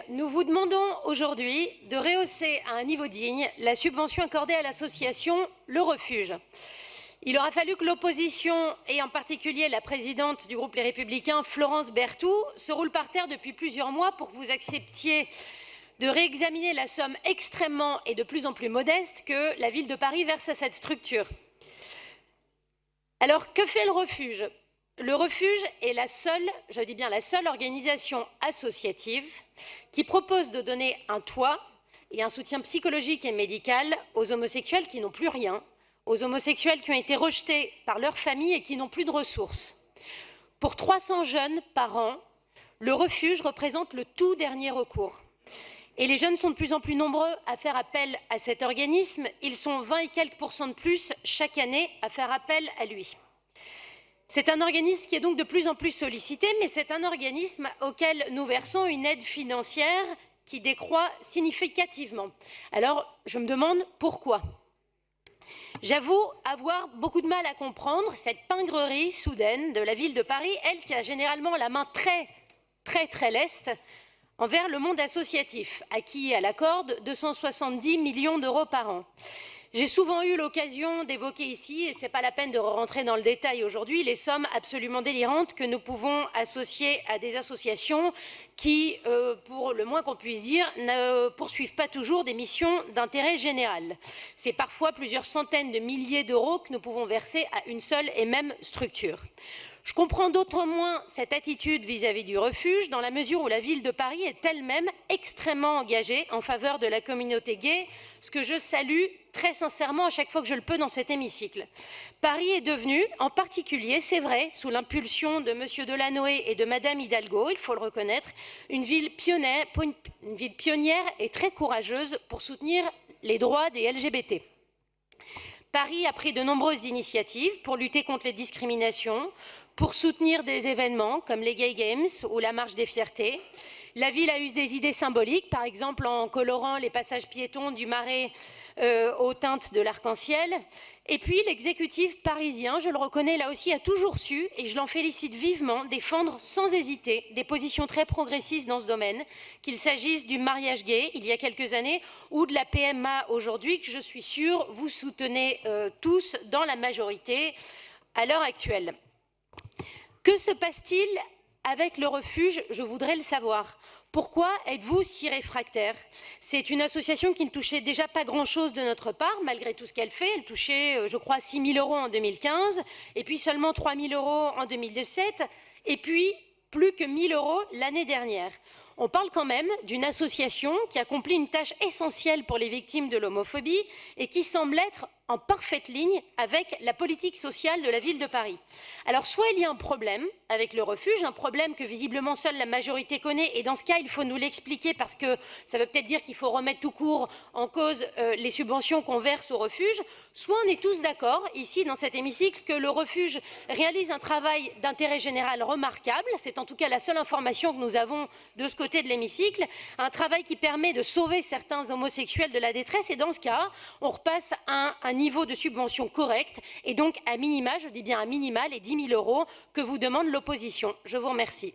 Nous vous demandons aujourd'hui de rehausser à un niveau digne la subvention accordée à l'association Le Refuge. Il aura fallu que l'opposition, et en particulier la présidente du groupe Les Républicains, Florence Berthoud, se roule par terre depuis plusieurs mois pour que vous acceptiez de réexaminer la somme extrêmement et de plus en plus modeste que la ville de Paris verse à cette structure. Alors, que fait le Refuge ? Le Refuge est la seule, je dis bien la seule organisation associative qui propose de donner un toit et un soutien psychologique et médical aux homosexuels qui n'ont plus rien, aux homosexuels qui ont été rejetés par leur famille et qui n'ont plus de ressources. Pour 300 jeunes par an, le Refuge représente le tout dernier recours. Et les jeunes sont de plus en plus nombreux à faire appel à cet organisme. Ils sont 20 et quelques % de plus chaque année à faire appel à lui. C'est un organisme qui est donc de plus en plus sollicité, mais c'est un organisme auquel nous versons une aide financière qui décroît significativement. Alors, je me demande pourquoi. J'avoue avoir beaucoup de mal à comprendre cette pingrerie soudaine de la ville de Paris, elle qui a généralement la main très leste envers le monde associatif, à qui elle accorde 270 millions d'euros par an. J'ai souvent eu l'occasion d'évoquer ici, et ce n'est pas la peine de rentrer dans le détail aujourd'hui, les sommes absolument délirantes que nous pouvons associer à des associations qui, pour le moins qu'on puisse dire, ne poursuivent pas toujours des missions d'intérêt général. C'est parfois plusieurs centaines de milliers d'euros que nous pouvons verser à une seule et même structure. Je comprends d'autant moins cette attitude vis-à-vis du Refuge dans la mesure où la ville de Paris est elle-même extrêmement engagée en faveur de la communauté gay, ce que je salue très sincèrement à chaque fois que je le peux dans cet hémicycle. Paris est devenu, en particulier, c'est vrai, sous l'impulsion de M. Delanoë et de Mme Hidalgo, il faut le reconnaître, une ville pionnière et très courageuse pour soutenir les droits des LGBT. Paris a pris de nombreuses initiatives pour lutter contre les discriminations, pour soutenir des événements comme les Gay Games ou la Marche des Fiertés. La ville a eu des idées symboliques, par exemple en colorant les passages piétons du Marais aux teintes de l'arc-en-ciel. Et puis l'exécutif parisien, je le reconnais là aussi, a toujours su, et je l'en félicite vivement, défendre sans hésiter des positions très progressistes dans ce domaine, qu'il s'agisse du mariage gay il y a quelques années ou de la PMA aujourd'hui, que je suis sûre vous soutenez tous dans la majorité à l'heure actuelle. Que se passe-t-il avec le Refuge? Je voudrais le savoir. Pourquoi êtes-vous si réfractaire? C'est une association qui ne touchait déjà pas grand-chose de notre part, malgré tout ce qu'elle fait. Elle touchait, je crois, 6 000 € en 2015, et puis seulement 3 000 € en 2017, et puis plus que 1 000 € l'année dernière. On parle quand même d'une association qui accomplit une tâche essentielle pour les victimes de l'homophobie et qui semble être en parfaite ligne avec la politique sociale de la ville de Paris. Alors soit il y a un problème avec le Refuge, un problème que visiblement seule la majorité connaît, et dans ce cas il faut nous l'expliquer parce que ça veut peut-être dire qu'il faut remettre tout court en cause les subventions qu'on verse au Refuge, soit on est tous d'accord ici dans cet hémicycle que le Refuge réalise un travail d'intérêt général remarquable, c'est en tout cas la seule information que nous avons de ce côté de l'hémicycle, un travail qui permet de sauver certains homosexuels de la détresse, et dans ce cas on repasse à un niveau de subvention correct, et donc à minima, je dis bien à minima, les 10 000 € que vous demande l'opposition. Je vous remercie.